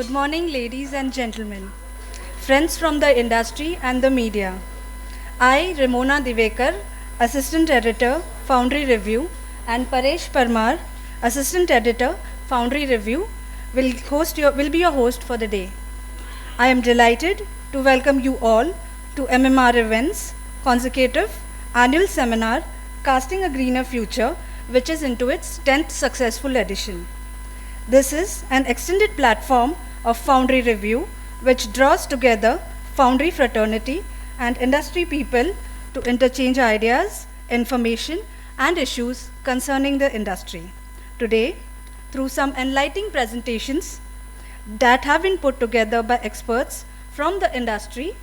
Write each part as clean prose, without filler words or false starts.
Good morning, ladies and gentlemen, friends from the industry and the media. I, Ramona Divekar, Assistant Editor, Foundry Review, and Paresh Parmar, Assistant Editor, Foundry Review, will be your host for the day. I am delighted to welcome you all to MMR Events consecutive annual seminar Casting a Greener Future, which is into its 10th successful edition. This is an extended platform of Foundry Review which draws together Foundry fraternity and industry people to interchange ideas, information, and issues concerning the industry. Today, through some enlightening presentations that have been put together by experts from the industry,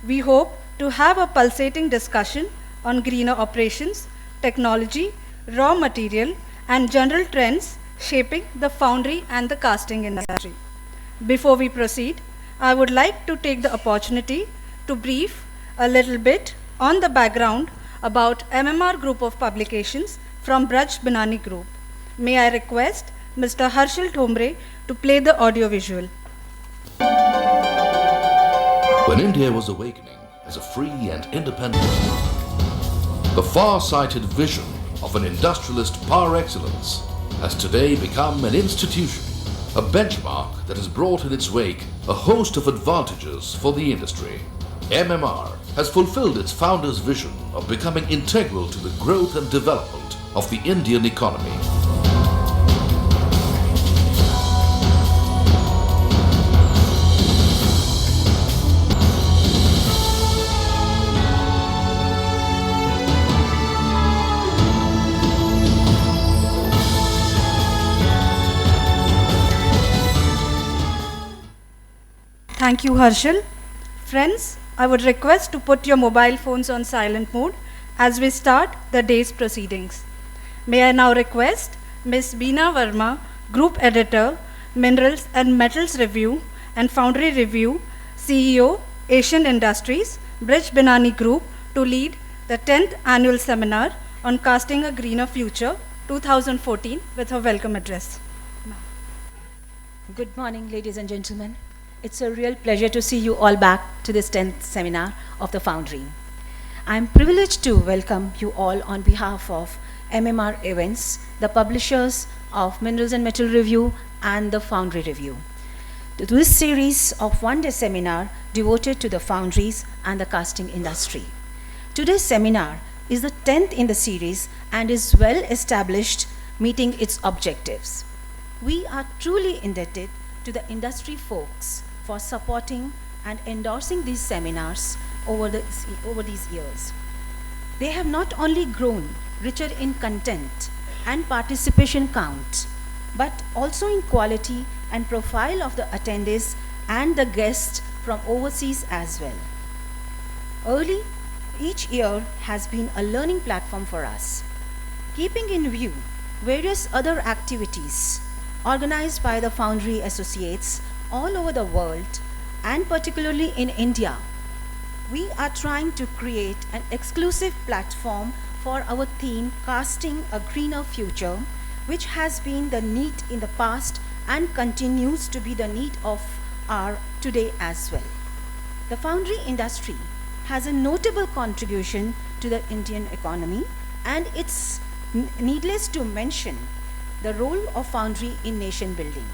we hope to have a pulsating discussion on greener operations, technology, raw material, and general trends shaping the foundry and the casting industry. Before we proceed, I would like to take the opportunity to brief a little bit on the background about MMR Group of Publications from Braj Binani Group. May I request Mr. Harshal Thombre to play the audio-visual. When India was awakening as a free and independent, the far-sighted vision of an industrialist par excellence has today become an institution, a benchmark that has brought in its wake a host of advantages for the industry. MMR has fulfilled its founder's vision of becoming integral to the growth and development of the Indian economy. Thank you, Harshal. Friends, I would request to put your mobile phones on silent mode as we start the day's proceedings. May I now request Ms. Beena Verma, Group Editor, Minerals and Metals Review and Foundry Review, CEO, Asian Industries, Braj Binani Group, to lead the 10th Annual Seminar on Casting a Greener Future 2014 with her welcome address. Good morning, ladies and gentlemen. It's a real pleasure to see you all back to this 10th seminar of the Foundry. I'm privileged to welcome you all on behalf of MMR Events, the publishers of Minerals and Metal Review and the Foundry Review, to this series of one-day seminar devoted to the foundries and the casting industry. Today's seminar is the 10th in the series and is well established, meeting its objectives. We are truly indebted to the industry folks for supporting and endorsing these seminars over these years. They have not only grown richer in content and participation count, but also in quality and profile of the attendees and the guests from overseas as well. Each year has been a learning platform for us, keeping in view various other activities organized by the Foundry Associates all over the world, and particularly in India. We are trying to create an exclusive platform for our theme, Casting a Greener Future, which has been the need in the past and continues to be the need of our today as well. The foundry industry has a notable contribution to the Indian economy, and it's needless to mention the role of foundry in nation building.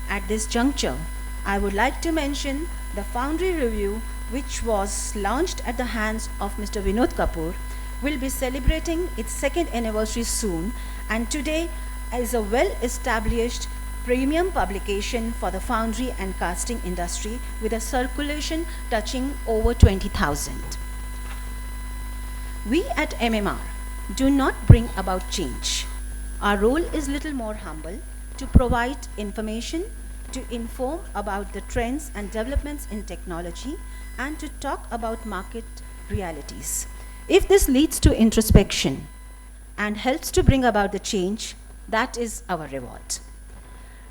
At this juncture, I would like to mention the Foundry Review, which was launched at the hands of Mr. Vinod Kapoor, will be celebrating its second anniversary soon, and today is a well-established premium publication for the foundry and casting industry with a circulation touching over 20,000. We at MMR do not bring about change. Our role is little more humble, to provide information, to inform about the trends and developments in technology, and to talk about market realities. If this leads to introspection and helps to bring about the change, that is our reward.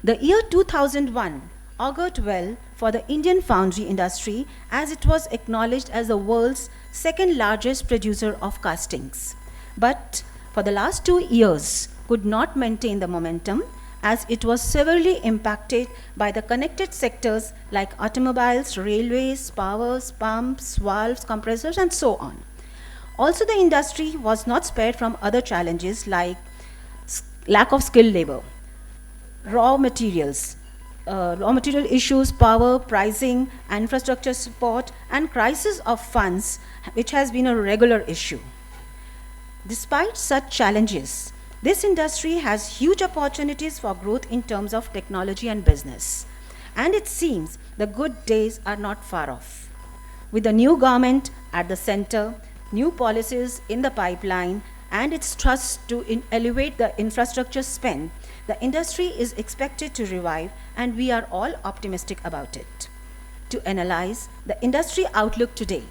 The year 2001 augured well for the Indian foundry industry, as it was acknowledged as the world's second largest producer of castings. But for the last 2 years, could not maintain the momentum as it was severely impacted by the connected sectors like automobiles, railways, powers, pumps, valves, compressors, and so on. Also, the industry was not spared from other challenges like lack of skilled labor, raw materials, raw material issues, power, pricing, infrastructure support, and crisis of funds, which has been a regular issue. Despite such challenges, this industry has huge opportunities for growth in terms of technology and business. And it seems the good days are not far off. With the new government at the center, new policies in the pipeline, and its thrust to elevate the infrastructure spend, the industry is expected to revive, and we are all optimistic about it. To analyze the industry outlook today,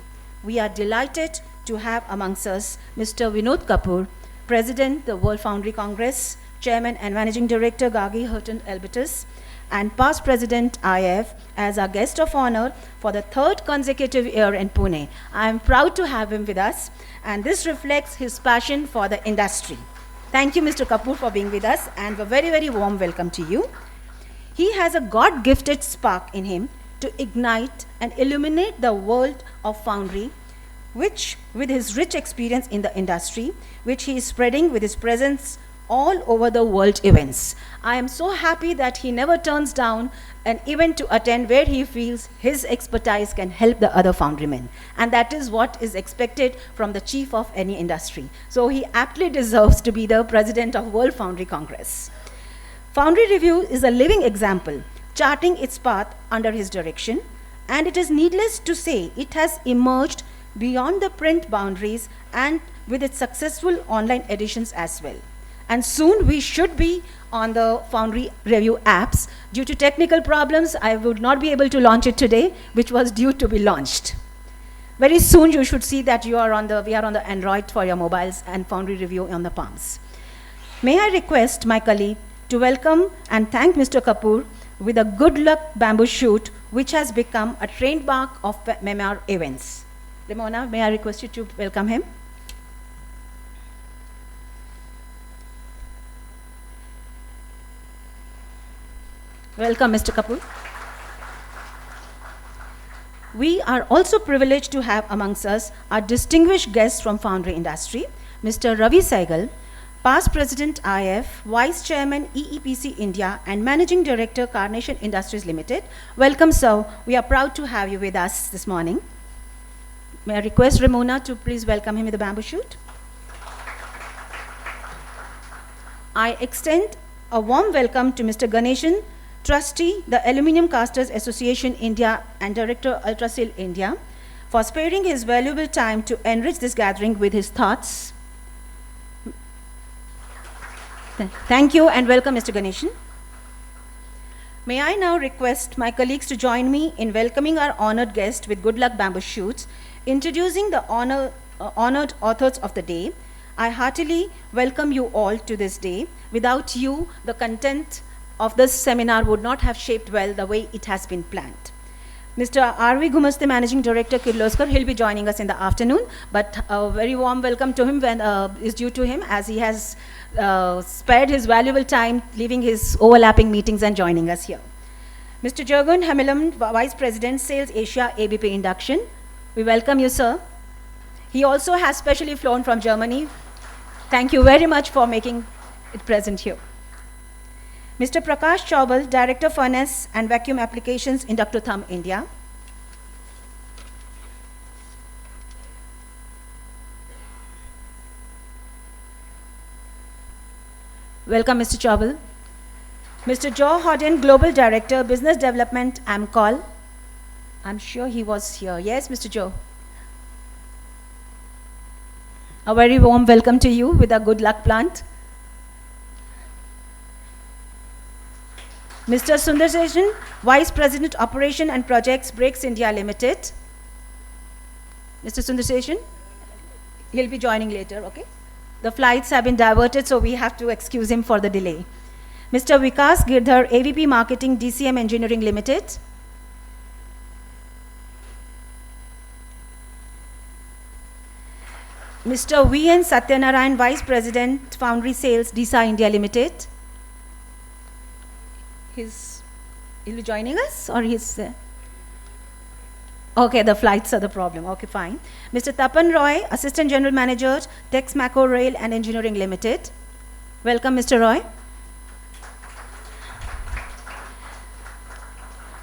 we are delighted to have amongst us Mr. Vinod Kapoor, President, the World Foundry Congress, Chairman and Managing Director, Gagi Hutton Elbitus, and past President IF as our guest of honor for the third consecutive year in Pune. I am proud to have him with us, and this reflects his passion for the industry. Thank you, Mr. Kapoor, for being with us, and a very, very warm welcome to you. He has a God-gifted spark in him to ignite and illuminate the world of foundry, which, with his rich experience in the industry, which he is spreading with his presence all over the world events. I am so happy that he never turns down an event to attend where he feels his expertise can help the other foundrymen. And that is what is expected from the chief of any industry. So he aptly deserves to be the president of World Foundry Congress. Foundry Review is a living example, charting its path under his direction, and it is needless to say it has emerged beyond the print boundaries and with its successful online editions as well. And soon we should be on the Foundry Review apps. Due to technical problems, I would not be able to launch it today, which was due to be launched. Very soon you should see that we are on the Android for your mobiles and Foundry Review on the palms. May I request my colleague to welcome and thank Mr. Kapoor with a good luck bamboo shoot, which has become a trademark of MMR events. Ramona, may I request you to welcome him? Welcome, Mr. Kapoor. We are also privileged to have amongst us our distinguished guests from foundry industry, Mr. Ravi Saigal, past President IF, Vice Chairman EEPC India, and Managing Director Carnation Industries Limited. Welcome, sir. We are proud to have you with us this morning. May I request Ramona to please welcome him with a bamboo shoot? I extend a warm welcome to Mr. Ganeshan, Trustee, the Aluminium Casters Association India and Director Ultrasil India, for sparing his valuable time to enrich this gathering with his thoughts. Thank you and welcome, Mr. Ganeshan. May I now request my colleagues to join me in welcoming our honored guest with good luck bamboo shoots, introducing the honored authors of the day. I heartily welcome you all to this day. Without you, the content of this seminar would not have shaped well the way it has been planned. Mr. R.V. Gumaste, Managing Director, Kirloskar, he'll be joining us in the afternoon, but a very warm welcome to him is due to him, as he has spared his valuable time, leaving his overlapping meetings and joining us here. Mr. Jürgen Hamilam, Vice President, Sales Asia, ABP Induction. We welcome you, sir. He also has specially flown from Germany. Thank you very much for making it present here. Mr. Prakash Chaubal, Director Furnace and Vacuum Applications in Dr. Thumb, India. Welcome, Mr. Chaubal. Mr. Joe Hodden, Global Director, Business Development, AMCOL. I'm sure he was here. Yes, Mr. Joe. A very warm welcome to you with a good luck plant. Mr. Sundar Seshan, Vice President, Operation and Projects, Brakes India Limited. Mr. Sundar Seshan, he'll be joining later, okay? The flights have been diverted, so we have to excuse him for the delay. Mr. Vikas Girdhar, AVP Marketing, DCM Engineering Limited. Mr. V.N. Satyanarayan, Vice President, Foundry Sales, DISA India Limited. He'll be joining us, or he's there? Okay, the flights are the problem. Okay, fine. Mr. Tapan Roy, Assistant General Manager, Tex Macro Rail and Engineering Limited. Welcome, Mr. Roy.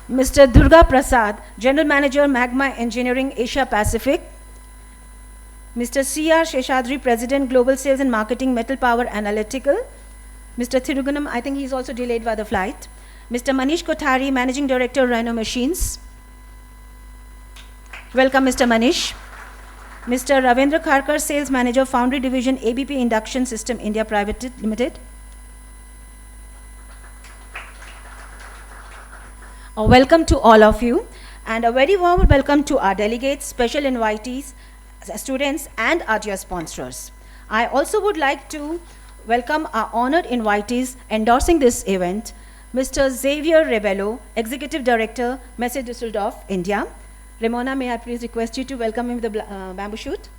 Mr. Durga Prasad, General Manager, Magma Engineering Asia Pacific. Mr. C.R. Sheshadri, President, Global Sales and Marketing, Metal Power Analytical. Mr. Thirugunam, I think he's also delayed by the flight. Mr. Manish Kothari, Managing Director, Rhino Machines. Welcome, Mr. Manish. Mr. Ravindra Kharkar, Sales Manager, Foundry Division, ABP Induction System India Private Limited. Welcome to all of you, and a very warm welcome to our delegates, special invitees, students, and our dear sponsors. I also would like to welcome our honored invitees endorsing this event, Mr. Xavier Rebello, Executive Director, Messe Düsseldorf, India. Ramona, may I please request you to welcome him with the bamboo shoot?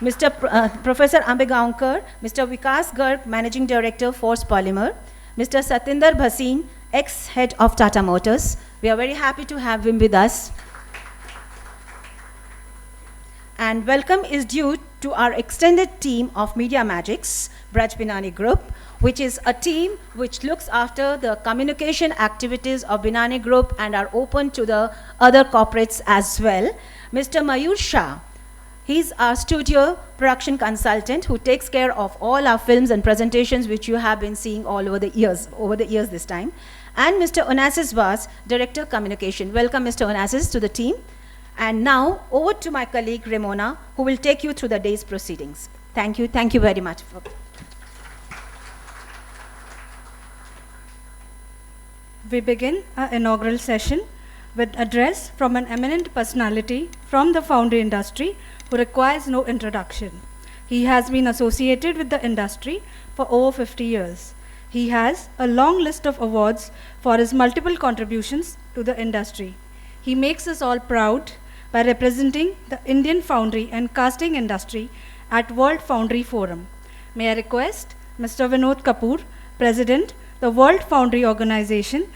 Mr. Professor Ambegaonkar, Mr. Vikas Garg, Managing Director, Force Polymer, Mr. Satinder Bhasin, ex-head of Tata Motors. We are very happy to have him with us. And welcome is due to our extended team of Media Magics, Braj Binani Group, which is a team which looks after the communication activities of Binani Group and are open to the other corporates as well. Mr. Mayur Shah, he's our studio production consultant who takes care of all our films and presentations which you have been seeing all over the years this time. And Mr. Onassis Vaz, Director Communication. Welcome, Mr. Onassis, to the team. And now, over to my colleague, Ramona, who will take you through the day's proceedings. Thank you. Thank you very much. We begin our inaugural session with address from an eminent personality from the foundry industry who requires no introduction. He has been associated with the industry for over 50 years. He has a long list of awards for his multiple contributions to the industry. He makes us all proud by representing the Indian foundry and casting industry at World Foundry Forum. May I request Mr. Vinod Kapoor, President, the World Foundry Organization,